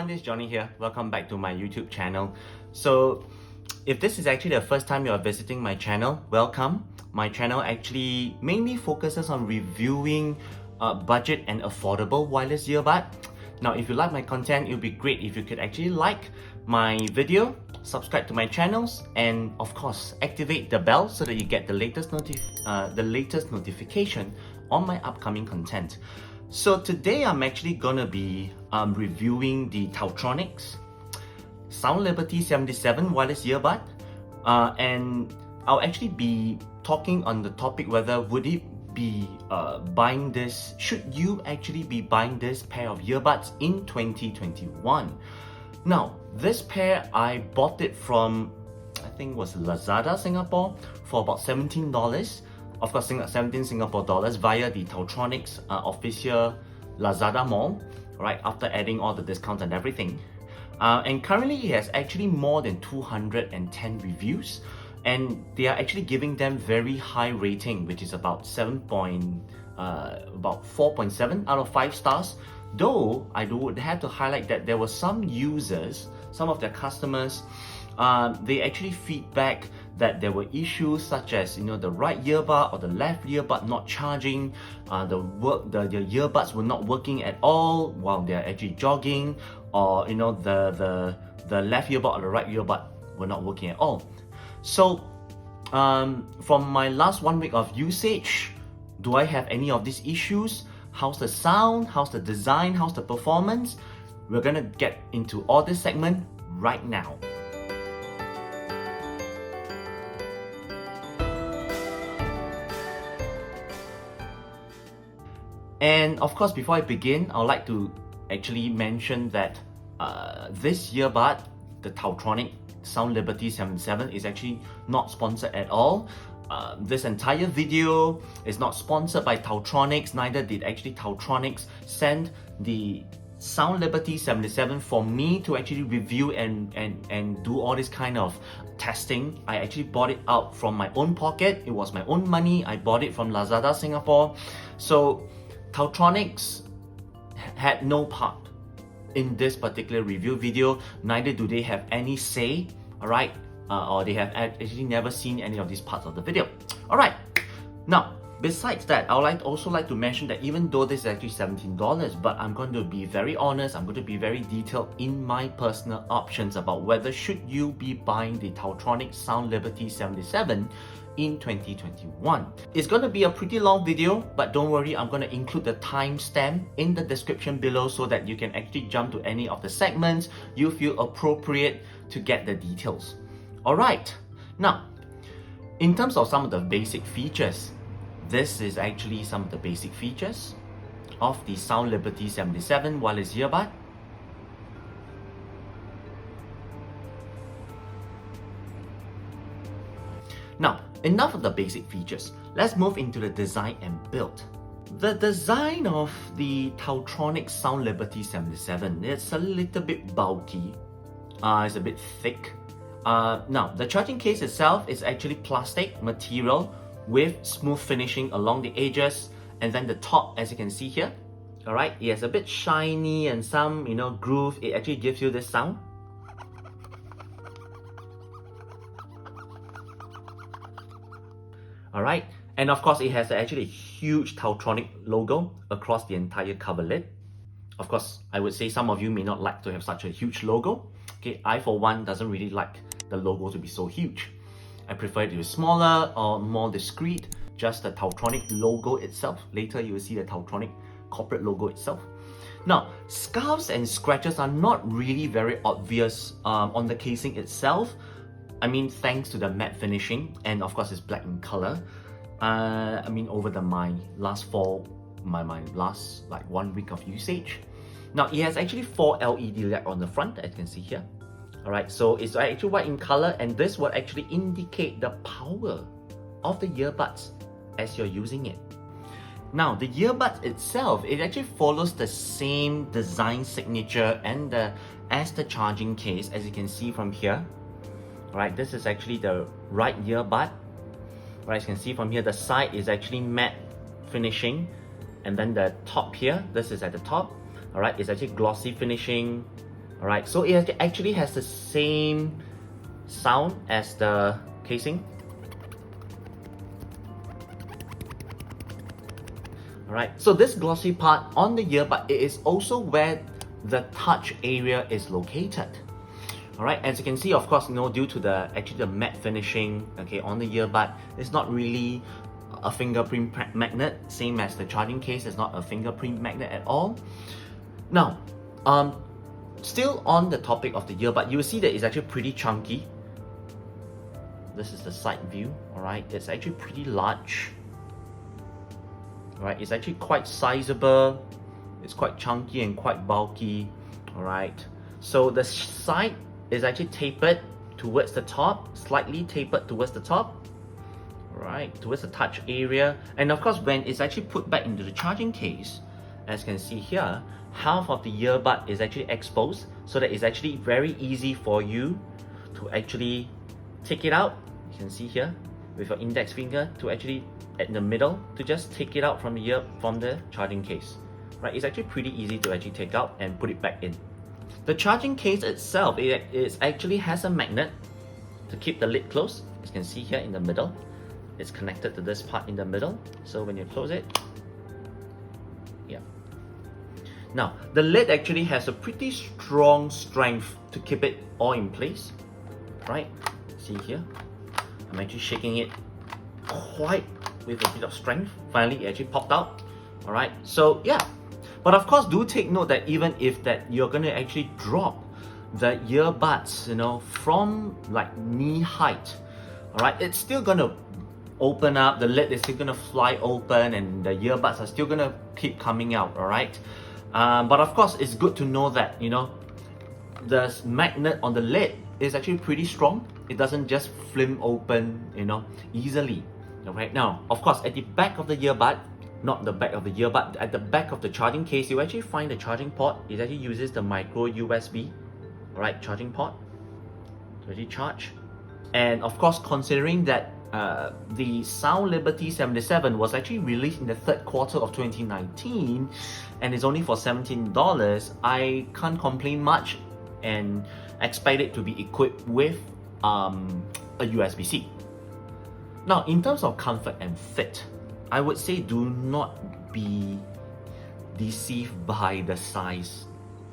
this is Johnny here. Welcome back to my YouTube channel. So if this is actually the first time you are visiting my channel, welcome. My channel actually mainly focuses on reviewing budget and affordable wireless earbud. Now if you like my content, it would be great if you could actually like my video, subscribe to my channels, and of course activate the bell so that you get the latest notification on my upcoming content. So today I'm actually gonna be reviewing the TAOTRONICS SoundLiberty 77 wireless earbud, and I'll actually be talking on the topic whether would it be buying this, should you actually be buying this pair of earbuds in 2021. Now this pair I bought it from, I think it was Lazada Singapore for about $17. Of course, 17 Singapore dollars via the TAOTRONICS official Lazada mall, right, after adding all the discounts and everything. And currently it has actually more than 210 reviews, and they are actually giving them very high rating, which is about 4.7 out of 5 stars. Though I would have to highlight that there were some users, some of their customers, they actually feedback that there were issues such as, the right earbud or the left earbud not charging, the earbuds were not working at all while they're actually jogging, or the left earbud or the right earbud were not working at all. So from my last 1 week of usage, do I have any of these issues? How's the sound? How's the design? How's the performance? We're gonna get into all this segment right now. And of course, before I begin, I would like to actually mention that this earbud, the TAOTRONICS SoundLiberty 77, is actually not sponsored at all. This entire video is not sponsored by TAOTRONICS, neither did actually TAOTRONICS send the SoundLiberty 77 for me to actually review and do all this kind of testing. I actually bought it out from my own pocket. It was my own money. I bought it from Lazada Singapore. So TAOTRONICS had no part in this particular review video, neither do they have any say, alright? Or they have actually never seen any of these parts of the video. Alright, now besides that, I would also like to mention that even though this is actually $17, but I'm going to be very honest, I'm going to be very detailed in my personal options about whether should you be buying the TAOTRONICS SoundLiberty 77 in 2021. It's going to be a pretty long video, but don't worry, I'm going to include the timestamp in the description below so that you can actually jump to any of the segments you feel appropriate to get the details. Alright, now in terms of some of the basic features, this is actually some of the basic features of the SoundLiberty 77 wireless earbud. Now, enough of the basic features. Let's move into the design and build. The design of the TAOTRONICS SoundLiberty 77, it's a little bit bulky. It's a bit thick. Now, the charging case itself is actually plastic material with smooth finishing along the edges, and then the top, as you can see here, alright, it has a bit shiny and some, groove. It actually gives you this sound. Alright, and of course it has actually a huge TAOTRONICS logo across the entire cover lid. Of course, I would say some of you may not like to have such a huge logo. Okay, I for one doesn't really like the logo to be so huge. I prefer it to be smaller or more discreet, just the TAOTRONICS logo itself. Later you will see the TAOTRONICS corporate logo itself. Now, scuffs and scratches are not really very obvious on the casing itself. I mean, thanks to the matte finishing, and of course it's black in color. Over my last 1 week of usage. Now it has actually 4 LED LED on the front, as you can see here. Alright, so it's actually white in color, and this will actually indicate the power of the earbuds as you're using it. Now the earbud itself, it actually follows the same design signature as the charging case, as you can see from here. Alright, this is actually the right earbud. Right, as you can see from here, the side is actually matte finishing, and then the top here, this is at the top. Alright, it's actually glossy finishing, Alright, so it actually has the same sound as the casing. Alright, so this glossy part on the earbud, it is also where the touch area is located. Alright, as you can see, of course, due to the matte finishing, okay, on the earbud, it's not really a fingerprint magnet, same as the charging case. It's not a fingerprint magnet at all. Now, still on the topic of the earbud, you will see that it's actually pretty chunky. This is the side view. Alright, it's actually pretty large. Alright, it's actually quite sizable. It's quite chunky and quite bulky. Alright, so the side is actually tapered towards the top, slightly tapered towards the top, right, towards the touch area. And of course, when it's actually put back into the charging case, as you can see here, half of the earbud is actually exposed, so that it's actually very easy for you to actually take it out. You can see here with your index finger to actually at the middle to just take it out from the charging case. Right, it's actually pretty easy to actually take out and put it back in. The charging case itself, it actually has a magnet to keep the lid closed. As you can see here in the middle, it's connected to this part in the middle. So when you close it, yeah. Now, the lid actually has a pretty strong strength to keep it all in place. Right, see here, I'm actually shaking it quite with a bit of strength. Finally, it actually popped out. Alright, so yeah. But of course, do take note that even if that you're going to actually drop the earbuds, from like knee height, alright, it's still going to open up, the lid is still going to fly open, and the earbuds are still going to keep coming out, alright? But of course, it's good to know that, the magnet on the lid is actually pretty strong. It doesn't just flim open, easily. Alright, now, of course, at the back of the earbud, not the back of the earbud, at the back of the charging case, you actually find the charging port. It actually uses the micro USB, alright, charging port to actually charge. And of course, considering that the SoundLiberty 77 was actually released in the third quarter of 2019 and is only for $17, I can't complain much and expect it to be equipped with a USB-C. Now, in terms of comfort and fit, I would say do not be deceived by the size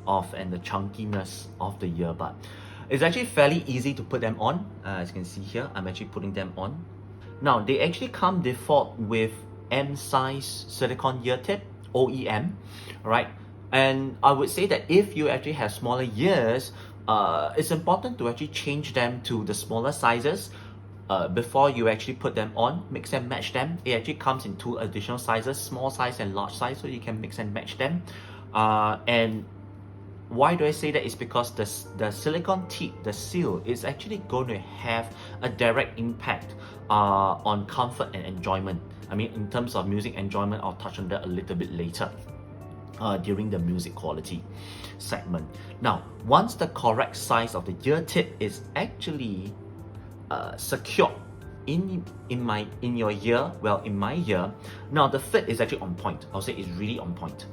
of and the chunkiness of the earbud. It's actually fairly easy to put them on. As you can see here, I'm actually putting them on. Now, they actually come default with M size silicone ear tip, OEM, right? And I would say that if you actually have smaller ears, it's important to actually change them to the smaller sizes before you actually put them on. Mix and match them. It actually comes in two additional sizes, small size and large size, so you can mix and match them. And why do I say that? It's because the silicone tip, the seal, is actually going to have a direct impact on comfort and enjoyment. I mean, in terms of music enjoyment, I'll touch on that a little bit later during the music quality segment. Now, once the correct size of the ear tip is actually secured in your ear, well, in my ear, now the fit is actually on point. I'll say it's really on point.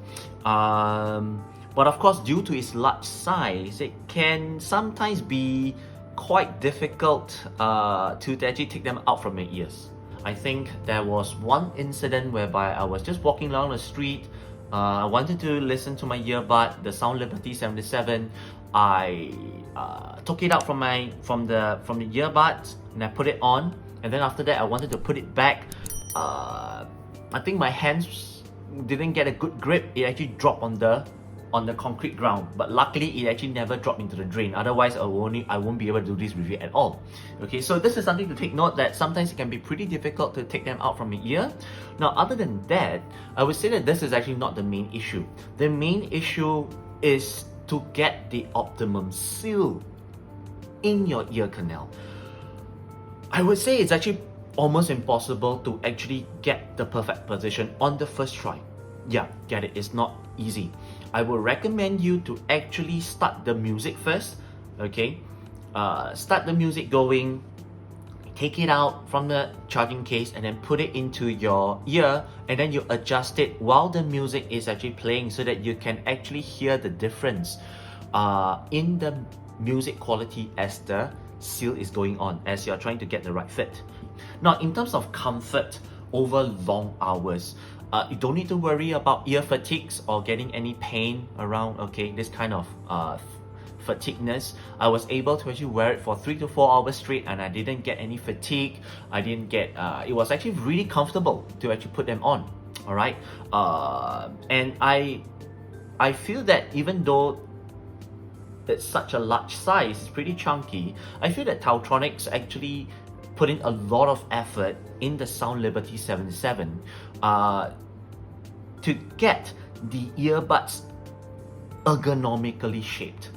But of course, due to its large size, it can sometimes be quite difficult to actually take them out from your ears. I think there was one incident whereby I was just walking along the street. I wanted to listen to my earbud, the SoundLiberty 77. I took it out from the earbuds and I put it on, and then after that I wanted to put it back. I think my hands didn't get a good grip. It actually dropped on the concrete ground, but luckily it actually never dropped into the drain. Otherwise, I won't be able to do this review at all. Okay, so this is something to take note, that sometimes it can be pretty difficult to take them out from your ear. Now, other than that, I would say that this is actually not the main issue. The main issue is to get the optimum seal in your ear canal. I would say it's actually almost impossible to actually get the perfect position on the first try. Yeah, get it, it's not easy. I would recommend you to actually start the music first, okay? Start the music going, take it out from the charging case and then put it into your ear, and then you adjust it while the music is actually playing so that you can actually hear the difference in the music quality as the seal is going on, as you're trying to get the right fit. Now, in terms of comfort over long hours, you don't need to worry about ear fatigues or getting any pain around, okay, this kind of fatigueness. I was able to actually wear it for 3 to 4 hours straight and I didn't get any fatigue. I didn't get, it was actually really comfortable to actually put them on, all right? And I feel that even though it's such a large size, it's pretty chunky, I feel that TAOTRONICS actually put in a lot of effort in the SoundLiberty 77 to get the earbuds ergonomically shaped,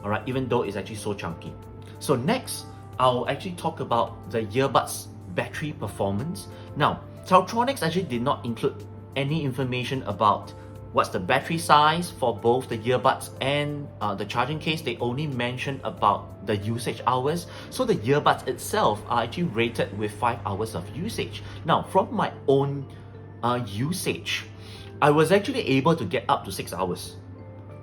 alright, even though it's actually so chunky. So next, I'll actually talk about the earbuds battery performance. Now, TAOTRONICS actually did not include any information about what's the battery size for both the earbuds and the charging case. They only mentioned about the usage hours. So the earbuds itself are actually rated with 5 hours of usage. Now, from my own usage, I was actually able to get up to 6 hours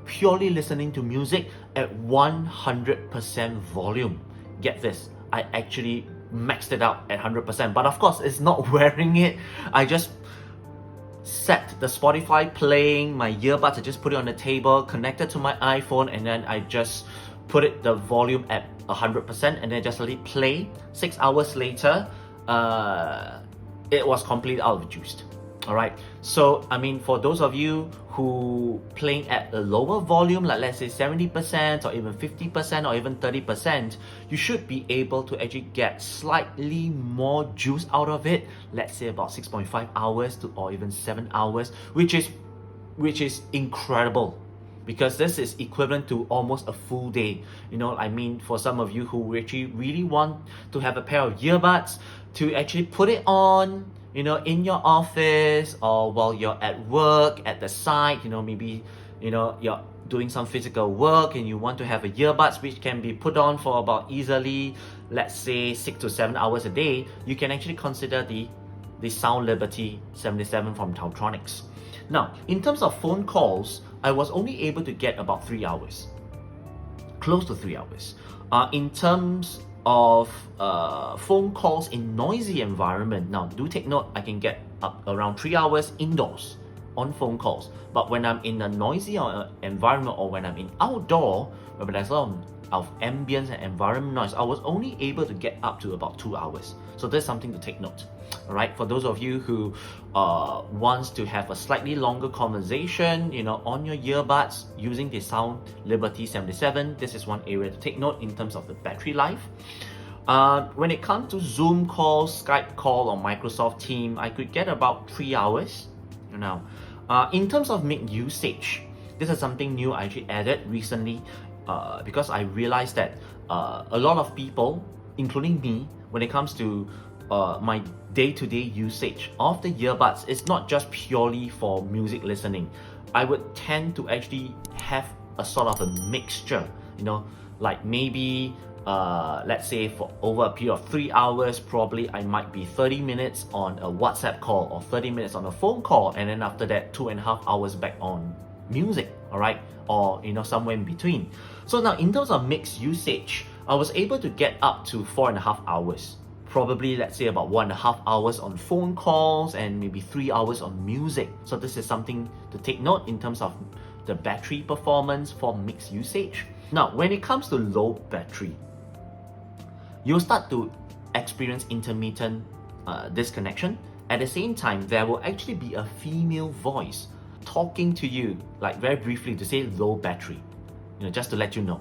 purely listening to music at 100% volume. Get this, I actually maxed it out at 100%, but of course it's not wearing it. I just set the Spotify playing, my earbuds, I just put it on the table, connected to my iPhone, and then I just put it the volume at 100% and then just let it play. 6 hours later, it was completely out of juiced. Alright, so I mean, for those of you who playing at a lower volume, like let's say 70% or even 50% or even 30%, you should be able to actually get slightly more juice out of it. Let's say about 6.5 hours to or even 7 hours, which is incredible, because this is equivalent to almost a full day. You know, I mean, for some of you who actually really want to have a pair of earbuds to actually put it on, you know, in your office or while you're at work, at the site, you know, maybe, you know, you're doing some physical work and you want to have a earbuds which can be put on for about easily, let's say 6 to 7 hours a day, you can actually consider the SoundLiberty 77 from TAOTRONICS. Now, in terms of phone calls, I was only able to get about 3 hours, close to 3 hours. In terms of phone calls in noisy environment, now do take note, I can get up around 3 hours indoors on phone calls. But when I'm in a noisy environment or when I'm in outdoor, where there's a lot of ambience and environment noise, I was only able to get up to about 2 hours. So that's something to take note. Alright, for those of you who wants to have a slightly longer conversation, you know, on your earbuds using the SoundLiberty 77, this is one area to take note in terms of the battery life. When it comes to Zoom call, Skype call, or Microsoft Teams, I could get about 3 hours. Now, in terms of mic usage, this is something new I actually added recently because I realized that a lot of people, including me, when it comes to my day-to-day usage of the earbuds, it's not just purely for music listening. I would tend to actually have a sort of a mixture, you know, like maybe let's say for over a period of 3 hours, probably I might be 30 minutes on a WhatsApp call or 30 minutes on a phone call, and then after that 2.5 hours back on music, alright, or you know, somewhere in between. So now in terms of mixed usage, I was able to get up to 4.5 hours. Probably let's say about 1.5 hours on phone calls and maybe 3 hours on music. So this is something to take note in terms of the battery performance for mixed usage. Now, when it comes to low battery, you'll start to experience intermittent disconnection. At the same time, there will actually be a female voice talking to you, like very briefly, to say low battery, you know, just to let you know,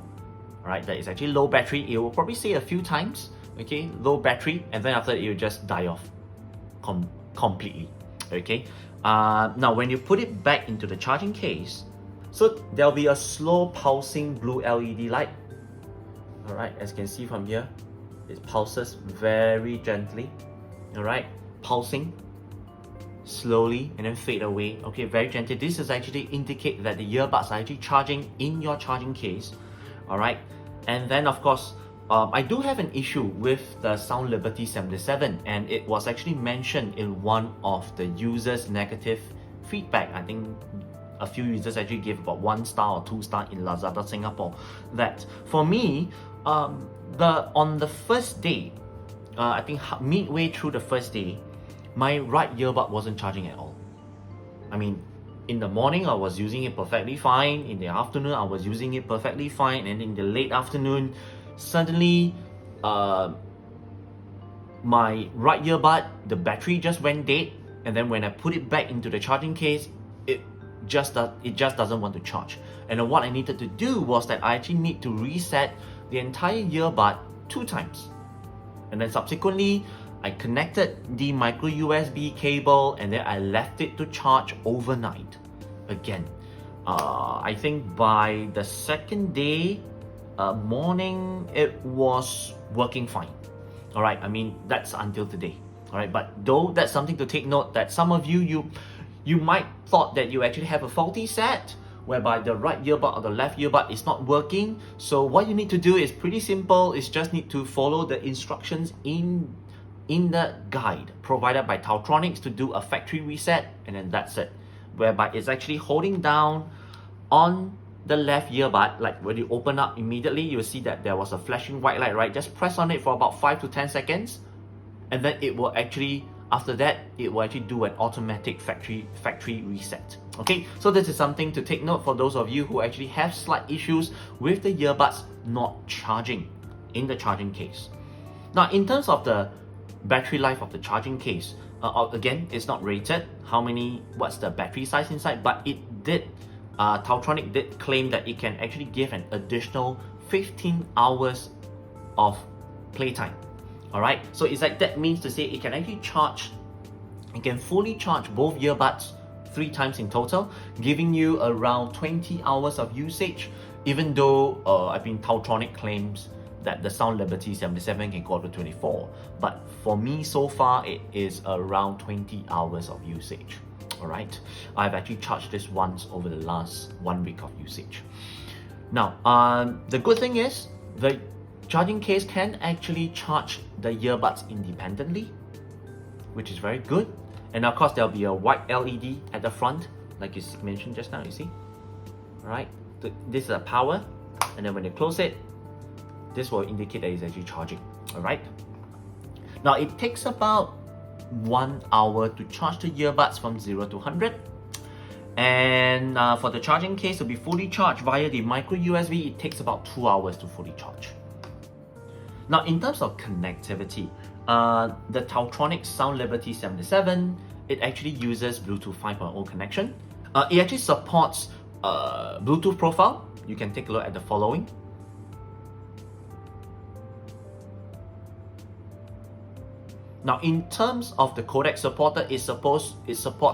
alright, that is actually low battery. It will probably say a few times, okay, low battery, and then after that it will just die off completely, okay. Now when you put it back into the charging case, so there'll be a slow pulsing blue LED light, alright, as you can see from here, it pulses very gently, alright, pulsing slowly and then fade away, okay, very gently. This is actually indicate that the earbuds are actually charging in your charging case, alright. And then of course, I do have an issue with the SoundLiberty 77, and it was actually mentioned in one of the users' negative feedback. I think a few users actually gave about 1 star or 2 star in Lazada Singapore. That for me, on the first day, I think midway through the first day, my right earbud wasn't charging at all. I mean, in the morning I was using it perfectly fine, in the afternoon I was using it perfectly fine, and in the late afternoon, suddenly my right earbud, the battery just went dead, and then when I put it back into the charging case, it just doesn't want to charge. And then what I needed to do was that I actually need to reset the entire earbud 2 times. And then subsequently, I connected the micro USB cable, and then I left it to charge overnight. Again, I think by the second day morning, it was working fine. All right, I mean, that's until today. All right, but though that's something to take note, that some of you might thought that you actually have a faulty set, whereby the right earbud or the left earbud is not working. So what you need to do is pretty simple. It's just need to follow the instructions in the guide provided by TAOTRONICS to do a factory reset, and then that's it. Whereby it's actually holding down on the left earbud, like when you open up immediately, you'll see that there was a flashing white light, right? Just press on it for about 5 to 10 seconds, and then it will actually, after that, it will actually do an automatic factory reset. Okay, so this is something to take note for those of you who actually have slight issues with the earbuds not charging in the charging case. Now, in terms of the battery life of the charging case, again, it's not rated what's the battery size inside, but it did, TAOTRONICS did claim that it can actually give an additional 15 hours of playtime. Alright, so it's like, that means to say it can actually charge, it can fully charge both earbuds 3 times in total, giving you around 20 hours of usage, even though TAOTRONICS claims that the SoundLiberty 77 can go up to 24. But for me, so far, it is around 20 hours of usage. Alright, I've actually charged this once over the last 1 week of usage. Now, the good thing is, the charging case can actually charge the earbuds independently, which is very good. And of course, there'll be a white LED at the front, like you mentioned just now, you see? Alright, this is a power, and then when you close it, this will indicate that it's actually charging. Alright, now it takes about 1 hour to charge the earbuds from 0 to 100. And for the charging case to be fully charged via the micro USB, it takes about 2 hours to fully charge. Now, in terms of connectivity, the TAOTRONICS SoundLiberty 77, it actually uses Bluetooth 5.0 connection. It actually supports Bluetooth profile. You can take a look at the following. Now, in terms of the codec supported, it supports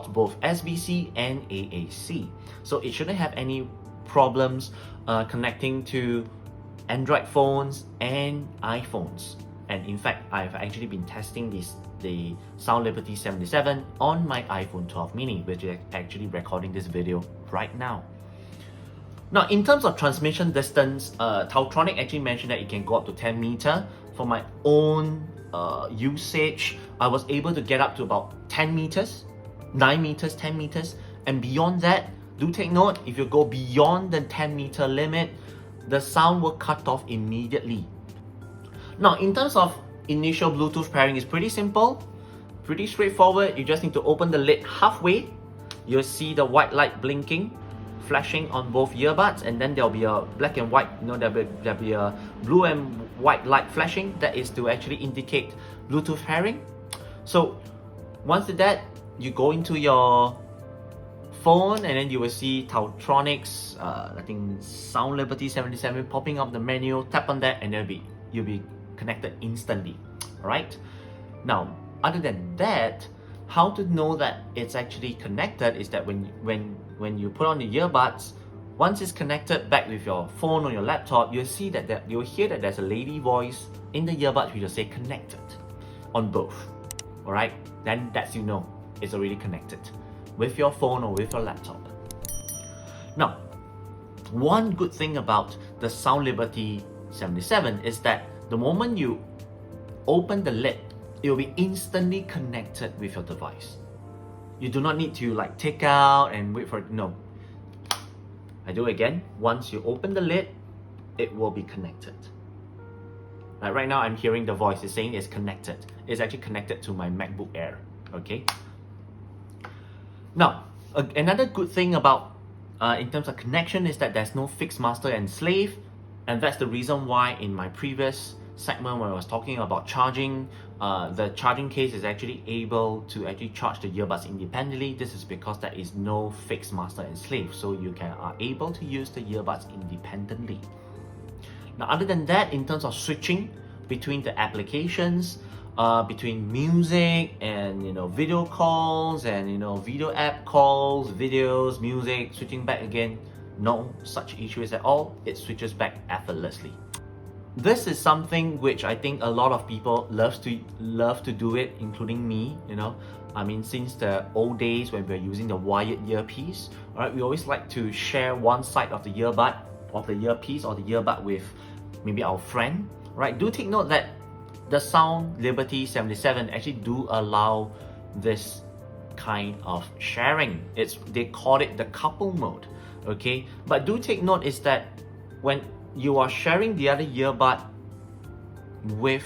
both SBC and AAC. So it shouldn't have any problems connecting to Android phones and iPhones. And in fact, I've actually been testing the SoundLiberty 77 on my iPhone 12 mini, which is actually recording this video right now. Now, in terms of transmission distance, TAOTRONICS actually mentioned that it can go up to 10 meters. For my own usage, I was able to get up to about 10 meters, 9 meters, 10 meters, and beyond that, do take note, if you go beyond the 10 meter limit, the sound will cut off immediately. Now, in terms of initial Bluetooth pairing, it's pretty simple, pretty straightforward. You just need to open the lid halfway. You'll see the white light blinking, flashing on both earbuds, and then there'll be a black and white, there'll be a blue and white light flashing. That is to actually indicate Bluetooth pairing. So once that, you go into your phone, and then you will see TAOTRONICS, I think SoundLiberty 77 popping up the menu. Tap on that, and you'll be connected instantly. Alright. Now, other than that, how to know that it's actually connected is that when you put on the earbuds, once it's connected back with your phone or your laptop, you'll see that you'll hear that there's a lady voice in the earbuds which will say connected on both. Alright, then that's you know it's already connected with your phone or with your laptop. Now, one good thing about the SoundLiberty 77 is that the moment you open the lid, it will be instantly connected with your device. You do not need to like take out and wait for it. No, I do it again. Once you open the lid, it will be connected. Right now I'm hearing the voice, it's saying it's connected. It's actually connected to my MacBook Air, okay? Now, another good thing about in terms of connection is that there's no fixed master and slave, and that's the reason why in my previous segment when I was talking about charging, the charging case is actually able to actually charge the earbuds independently. This is because there is no fixed master and slave, so you are able to use the earbuds independently. Now, other than that, in terms of switching between the applications, between music and video calls and video app calls, videos, music, switching back again, no such issues at all. It switches back effortlessly. This is something which I think a lot of people love to do it, including me. I mean, since the old days when we're using the wired earpiece, alright, we always like to share one side of the earbud, of the earpiece or the earbud with maybe our friend, right? Do take note that the SoundLiberty 77 actually do allow this kind of sharing. They call it the couple mode, okay? But do take note is that when you are sharing the other earbud with,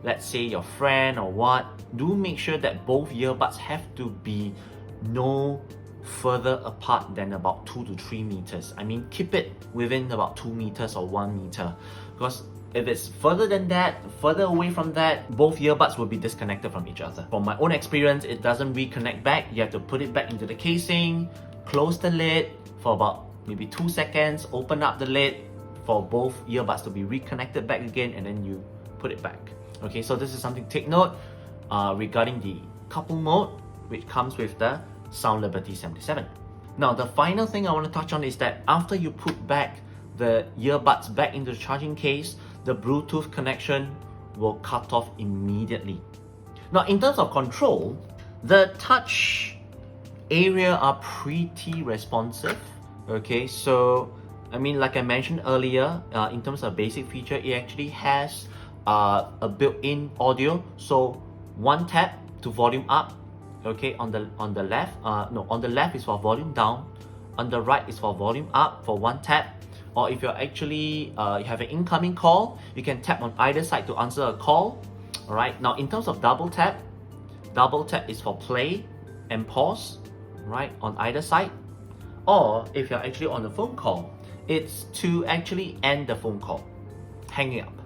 let's say, your friend or what, do make sure that both earbuds have to be no further apart than about 2 to 3 meters. I mean, keep it within about 2 meters or 1 meter, because if it's further than that, further away from that, both earbuds will be disconnected from each other. From my own experience, it doesn't reconnect back. You have to put it back into the casing, close the lid for about maybe 2 seconds, open up the lid for both earbuds to be reconnected back again, and then you put it back. Okay, so this is something to take note regarding the couple mode, which comes with the SoundLiberty 77. Now, the final thing I want to touch on is that after you put back the earbuds back into the charging case, the Bluetooth connection will cut off immediately. Now, in terms of control, the touch area are pretty responsive. Okay, so I mean, like I mentioned earlier, in terms of basic feature, it actually has a built-in audio. So one tap to volume up. Okay, on the left, on the left is for volume down. On the right is for volume up for one tap. Or if you're actually you have an incoming call, you can tap on either side to answer a call. All right. Now, in terms of double tap is for play and pause, right, on either side. Or if you're actually on a phone call, it's to actually end the phone call, hang it up.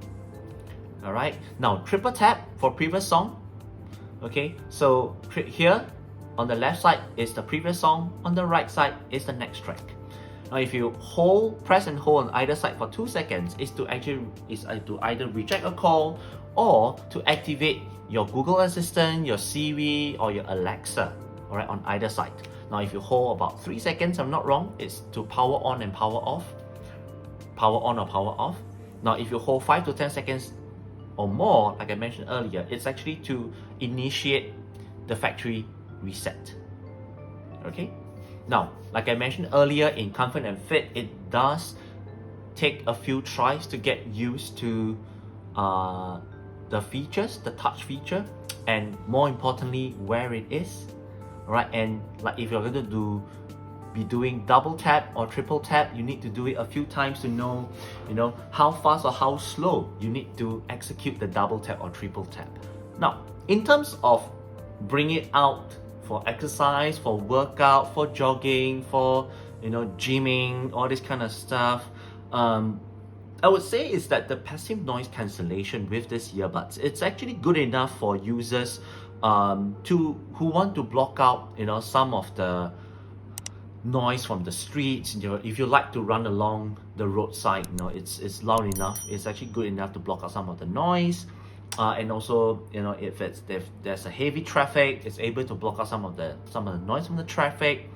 All right. Now, triple tap for previous song. Okay. So here on the left side is the previous song. On the right side is the next track. Now, if you press and hold on either side for 2 seconds, is to either reject a call or to activate your Google Assistant, your Siri, or your Alexa. All right, on either side. Now, if you hold about 3 seconds, I'm not wrong, it's to power on and power off. Power on or power off. Now, if you hold 5 to 10 seconds or more, like I mentioned earlier, it's actually to initiate the factory reset. Okay. Now, like I mentioned earlier, in Comfort and Fit, it does take a few tries to get used to the features, the touch feature, and more importantly, where it is. Alright, and like if you're going to be doing double tap or triple tap, you need to do it a few times to know, how fast or how slow you need to execute the double tap or triple tap. Now, in terms of bring it out for exercise, for workout, for jogging, for gymming, all this kind of stuff, I would say is that the passive noise cancellation with this earbuds, it's actually good enough for users who want to block out some of the noise from the streets. If you like to run along the roadside, it's loud enough. It's actually good enough to block out some of the noise. And also, if there's a heavy traffic, it's able to block out some of the noise from the traffic.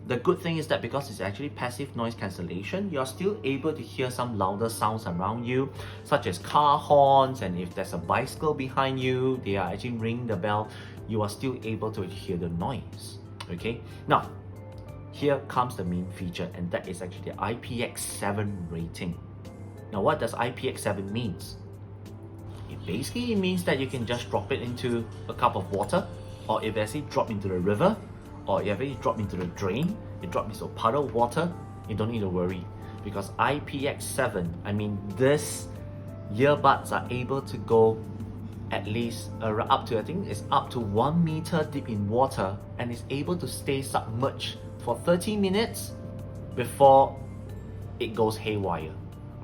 The good thing is that because it's actually passive noise cancellation, you're still able to hear some louder sounds around you, such as car horns, and if there's a bicycle behind you, they are actually ringing the bell, you are still able to hear the noise. Okay, now here comes the main feature, and that is actually the IPX7 rating. Now, what does IPX7 means? Basically, it means that you can just drop it into a cup of water, or if actually drop into the river, or if you drop into the drain, you drop into a puddle of water, you don't need to worry, because IPX7, I mean, this earbuds are able to go at least up to, I think it's up to 1 meter deep in water, and is able to stay submerged for 30 minutes before it goes haywire.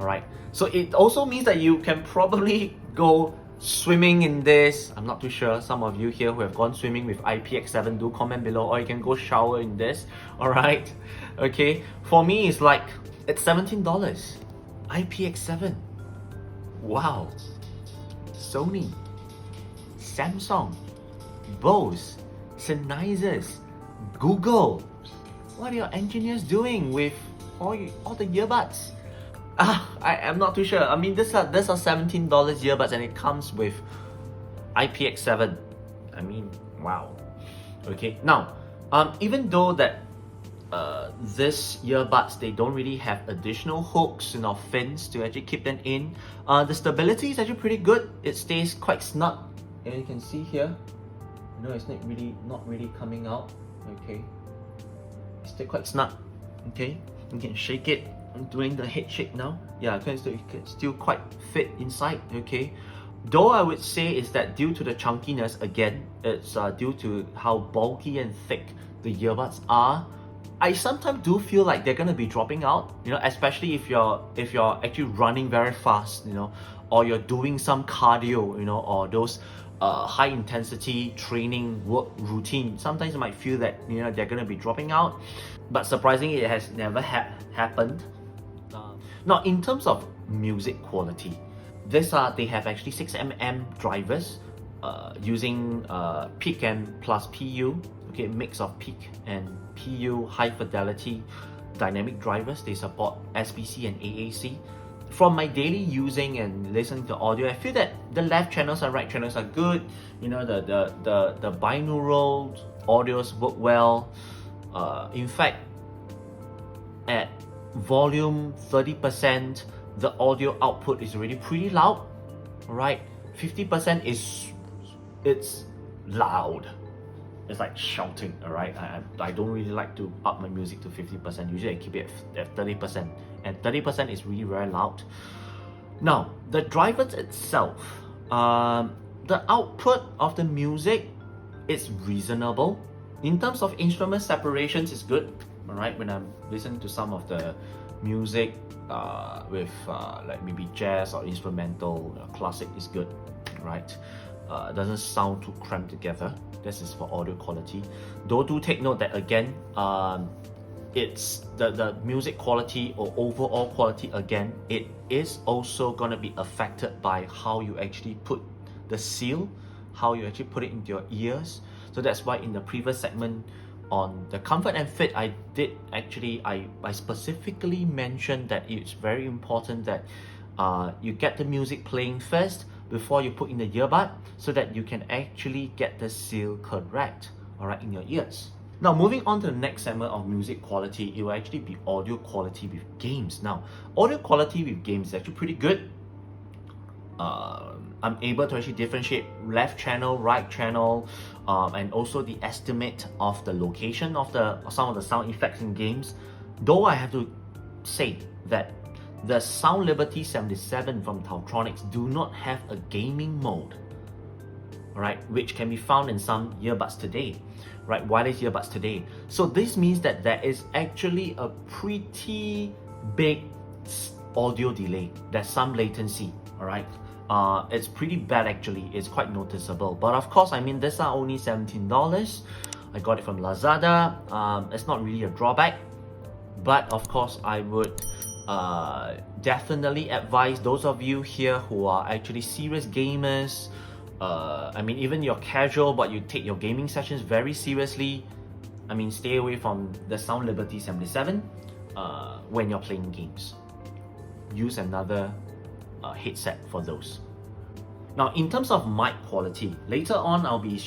Alright, so it also means that you can probably go swimming in this. I'm not too sure, some of you here who have gone swimming with IPX7, do comment below, or you can go shower in this. Alright, okay, for me it's like, it's $17. IPX7, wow. Sony, Samsung, Bose, Sennheisers, Google, what are your engineers doing with all the earbuds? I am not too sure. I mean, these are $17 earbuds, and it comes with IPX7. I mean, wow. Okay, now, even though that this earbuds, they don't really have additional hooks or fins to actually keep them in, the stability is actually pretty good. It stays quite snug, and you can see here, you know, it's not really coming out. Okay, it's still quite snug. Okay, you can shake it. I'm doing the head shake now. Yeah, it's still quite fit inside. Okay, though I would say is that due to the chunkiness, again, it's due to how bulky and thick the earbuds are, I sometimes do feel like they're gonna be dropping out, you know, especially if you're actually running very fast, you know, or you're doing some cardio, you know, or those high intensity training work routine. Sometimes you might feel that, you know, they're gonna be dropping out, but surprisingly it has never happened. Now, in terms of music quality, they have actually 6mm drivers using PIC and plus PU, okay, mix of PIC and PU high fidelity dynamic drivers. They support SBC and AAC. From my daily using and listening to audio, I feel that the left channels and right channels are good. You know, the binaural audios work well. In fact, at volume 30%, the audio output is already pretty loud. Alright, 50% it's loud. It's like shouting. Alright, I don't really like to up my music to 50%. Usually I keep it at 30%, and 30% is really very loud. Now, the drivers itself, the output of the music is reasonable. In terms of instrument separations, it's good. Alright, when I'm listening to some of the music with like maybe jazz or instrumental, classic is good, right? It doesn't sound too cramped together. This is for audio quality. Though do take note that again, it's the music quality or overall quality, again, it is also gonna be affected by how you actually put the seal, how you actually put it into your ears. So that's why in the previous segment on the comfort and fit, I specifically mentioned that it's very important that you get the music playing first before you put in the earbud, so that you can actually get the seal correct, alright, in your ears. Now, moving on to the next segment of music quality, it will actually be audio quality with games. Now, audio quality with games is actually pretty good. I'm able to actually differentiate left channel, right channel, and also the estimate of the location of some of the sound effects in games. Though I have to say that the SoundLiberty 77 from TAOTRONICS do not have a gaming mode, right, which can be found in some earbuds today, right, wireless earbuds today. So this means that there is actually a pretty big audio delay. There's some latency, alright. It's pretty bad actually, it's quite noticeable. But of course, I mean, these are only $17. I got it from Lazada. It's not really a drawback, but of course I would definitely advise those of you here who are actually serious gamers, I mean, even you're casual but you take your gaming sessions very seriously, I mean, stay away from the SoundLiberty 77 when you're playing games. Use another headset for those. Now, in terms of mic quality, later on I'll be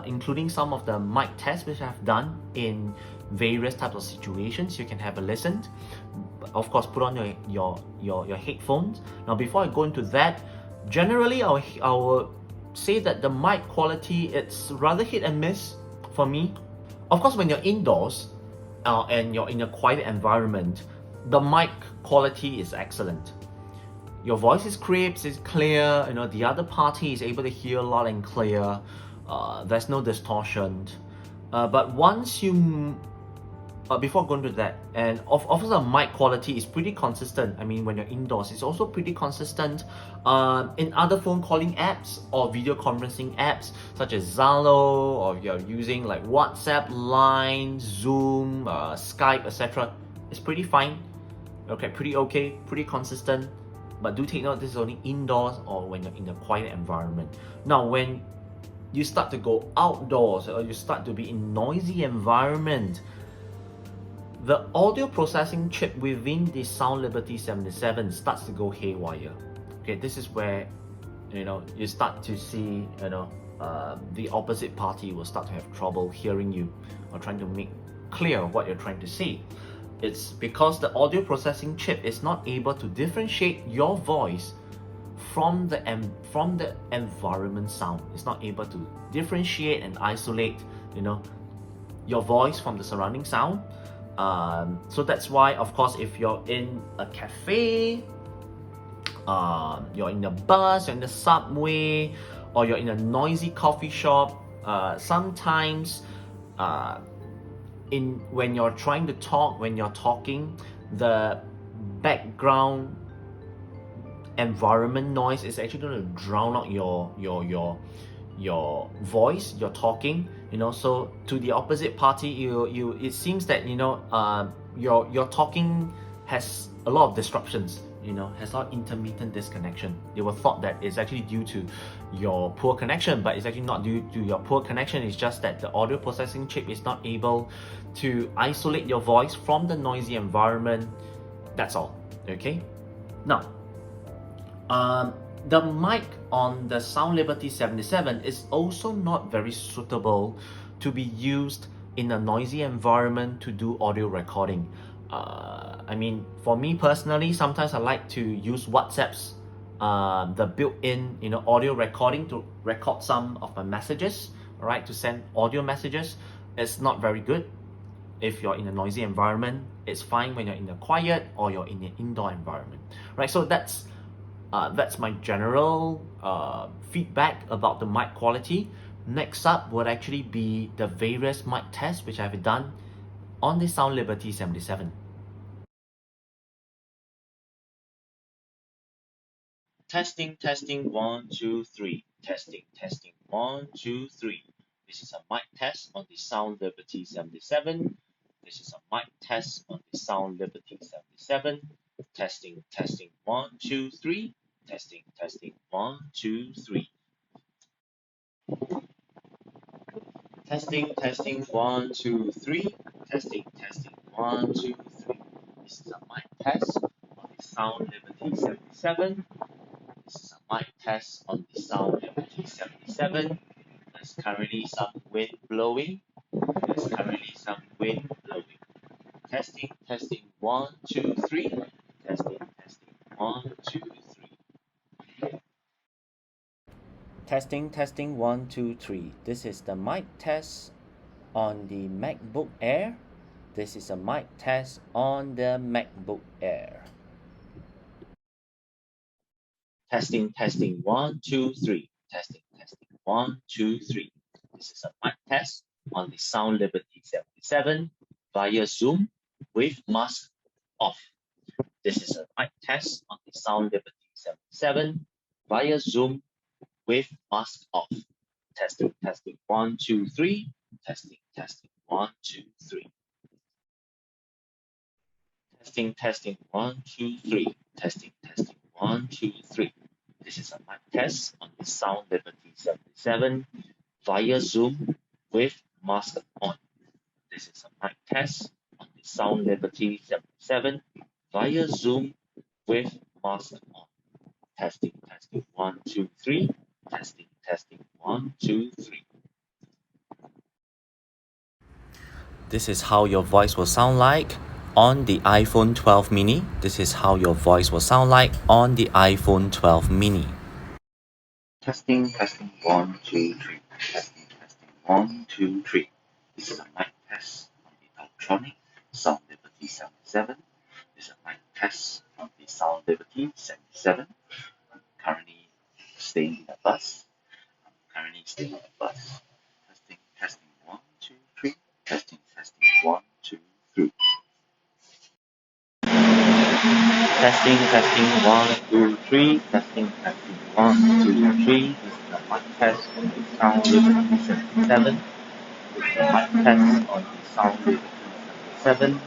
including some of the mic tests which I've done in various types of situations. You can have a listen. Of course, put on your headphones. Now, before I go into that, generally I will say that the mic quality, it's rather hit and miss for me. Of course, when you're indoors, and you're in a quiet environment, the mic quality is excellent. Your voice is crisp, is clear, the other party is able to hear loud and clear. There's no distortion. But once you before going to that, and also the mic quality is pretty consistent. I mean, when you're indoors, it's also pretty consistent. In other phone calling apps or video conferencing apps such as Zalo, or if you're using like WhatsApp, Line, Zoom, Skype, etc., it's pretty fine. Okay, pretty consistent. But do take note, this is only indoors or when you're in a quiet environment. Now, when you start to go outdoors or you start to be in noisy environment, the audio processing chip within the SoundLiberty 77 starts to go haywire. Okay, this is where you start to see the opposite party will start to have trouble hearing you or trying to make clear what you're trying to say. It's because the audio processing chip is not able to differentiate your voice from the environment sound. It's not able to differentiate and isolate your voice from the surrounding sound. So that's why, of course, if you're in a cafe, you're in a bus, you're in the subway, or you're in a noisy coffee shop, sometimes when you're trying to talk, when you're talking, the background environment noise is actually going to drown out your voice, your talking, so to the opposite party, it seems that your talking has a lot of disruptions, has a lot of intermittent disconnection. They were thought that it's actually due to your poor connection, but it's actually not due to your poor connection. It's just that the audio processing chip is not able to isolate your voice from the noisy environment. That's all. Okay, now the mic on the SoundLiberty 77 is also not very suitable to be used in a noisy environment to do audio recording. I mean, for me personally, sometimes I like to use WhatsApp's the built-in audio recording to record some of my messages, alright, to send audio messages. It's not very good if you're in a noisy environment. It's fine when you're in a quiet or you're in an indoor environment, right? So that's my general feedback about the mic quality. Next up would actually be the various mic tests which I've done on the SoundLiberty 77. Testing, 1, 2, 3. Testing, 1, 2, 3. This is a mic test on the SoundLiberty 77. This is a mic test on the SoundLiberty 77. Testing, 1, 2, 3. Testing, 1, 2, 3. Testing, 1, 2, 3. Testing, 1, 2, 3. This is a mic test on the SoundLiberty 77. This is a mic test on the SoundLiberty 77. There's currently some wind blowing. Testing, 1, 2, 3. Testing, 1, 2, 3. Testing, 1, 2, 3. This is the mic test on the MacBook Air. This is a mic test on the MacBook Air. Testing, 1, 2, 3. Testing, 1, 2, 3. This is a mic test on the SoundLiberty 77 via Zoom with mask off. This is a mic test on the SoundLiberty 77 via Zoom with mask off. Testing, 1, 2, 3. Testing, 1, 2, 3. Testing, 1, 2, 3. Testing, 1, 2, 3. This is a mic test on the SoundLiberty 77 via Zoom with mask on. This is a mic test on the SoundLiberty 77 via Zoom with mask on. Testing, 1, 2, 3. Testing, 1, 2, 3. This is how your voice will sound like on the iPhone 12 mini. This is how your voice will sound like on the iPhone 12 mini. Testing, 1, 2, 3. Testing, 1, 2, 3. This is a mic test on the TAOTRONICS SoundLiberty 77. This is a mic test from the SoundLiberty 77. I'm currently staying in a bus. Testing, testing, 1, 2, 3. Testing, testing, 1, 2, 3. Testing, testing, 1, 2, 3. Testing, testing, 1, 2, 3. This is a mic test on the SoundLiberty 77. This is a mic test on the SoundLiberty 77.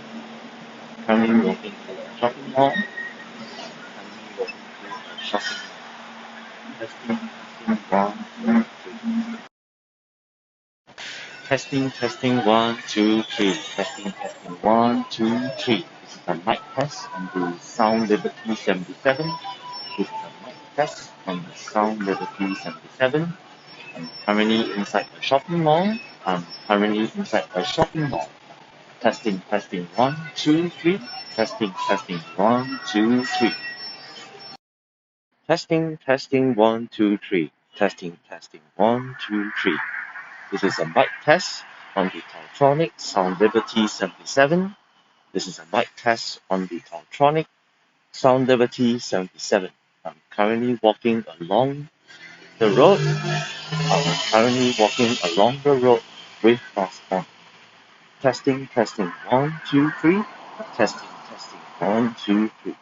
Currently walking to a shopping mall. Testing, testing, 1, 2, 3. Testing, testing, 1, 2, 3. Testing, testing, 1, 2, 3. This is a mic test on the SoundLiberty 77. This is a mic test on the SoundLiberty 77. I'm currently inside a shopping mall. Testing, testing, 1, 2, 3. Testing, testing, 1, 2, 3. Testing, testing, 1, 2, 3. Testing, testing, 1, 2, 3. This is a mic test on the TAOTRONICS SoundLiberty 77. This is a mic test on the TAOTRONICS SoundLiberty 77. I'm currently walking along the road. With mask on. Testing, testing, 1, 2, 3. Testing, testing, 1, 2, 3.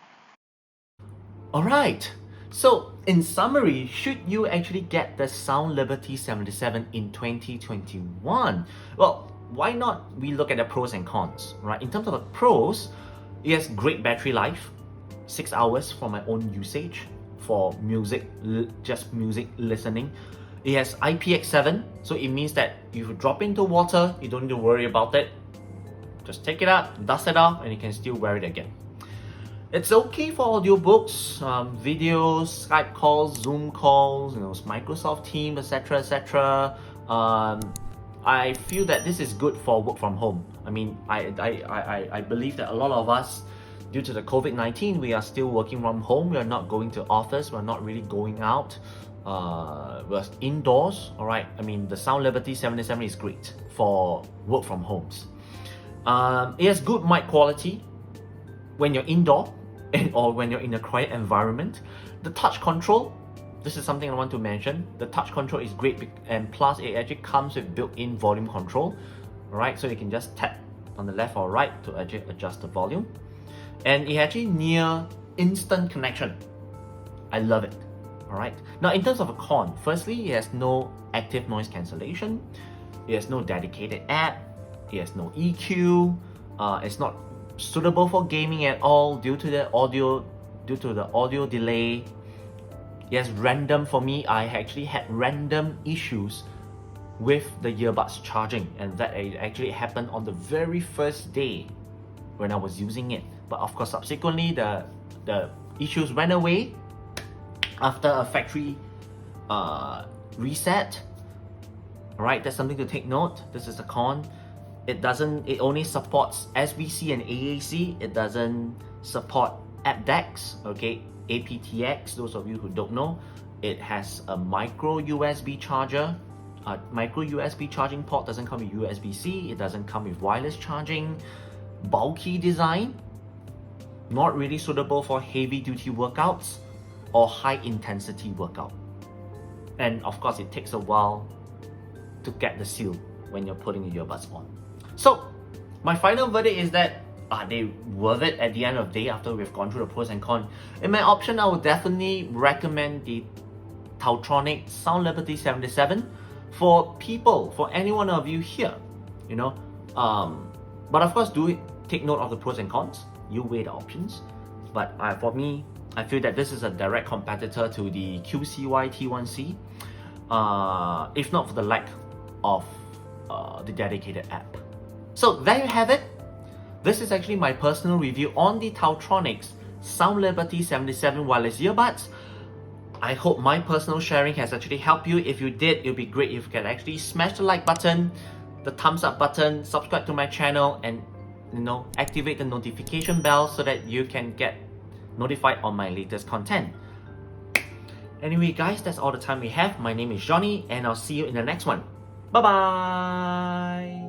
Alright, so in summary, should you actually get the SoundLiberty 77 in 2021? Well, why not we look at the pros and cons, right? In terms of the pros, it has great battery life, 6 hours for my own usage, for just music listening. It has IPX7, so it means that if you drop into water, you don't need to worry about it. Just take it out, dust it off, and you can still wear it again. It's okay for audiobooks, videos, Skype calls, Zoom calls, Microsoft Teams, etc., etc. I feel that this is good for work from home. I mean, I believe that a lot of us, due to the COVID-19, we are still working from home. We are not going to office. We're not really going out. We're indoors. All right. I mean, the SoundLiberty 77 is great for work from homes. It has good mic quality when you're indoor or when you're in a quiet environment. The touch control, this is something I want to mention. The touch control is great, and plus it actually comes with built-in volume control. Alright, so you can just tap on the left or right to adjust the volume. And it actually near instant connection. I love it. Alright. Now in terms of a con, firstly, it has no active noise cancellation. It has no dedicated app. It has no EQ. It's not suitable for gaming at all due to the audio delay. Yes, random for me. I actually had random issues with the earbuds charging, and that actually happened on the very first day when I was using it. But of course, subsequently the issues went away after a factory reset. Alright, that's something to take note. This is a con. It only supports SBC and AAC. It doesn't support aptX, okay? aptX, those of you who don't know. It has a micro USB charger. Micro USB charging port, doesn't come with USB-C. It doesn't come with wireless charging. Bulky design. Not really suitable for heavy duty workouts or high intensity workout. And of course, it takes a while to get the seal when you're putting your earbuds on. So, my final verdict is that are they worth it at the end of the day after we've gone through the pros and cons? In my option, I would definitely recommend the TAOTRONICS SoundLiberty 77 for any one of you here, But of course, do take note of the pros and cons. You weigh the options. But for me, I feel that this is a direct competitor to the QCY T1C, if not for the lack of the dedicated app. So there you have it. This is actually my personal review on the TAOTRONICS SoundLiberty 77 wireless earbuds. I hope my personal sharing has actually helped you. If you did, it would be great if you can actually smash the like button, the thumbs up button, subscribe to my channel, and activate the notification bell so that you can get notified on my latest content. Anyway guys, that's all the time we have. My name is Johnny, and I'll see you in the next one. Bye bye.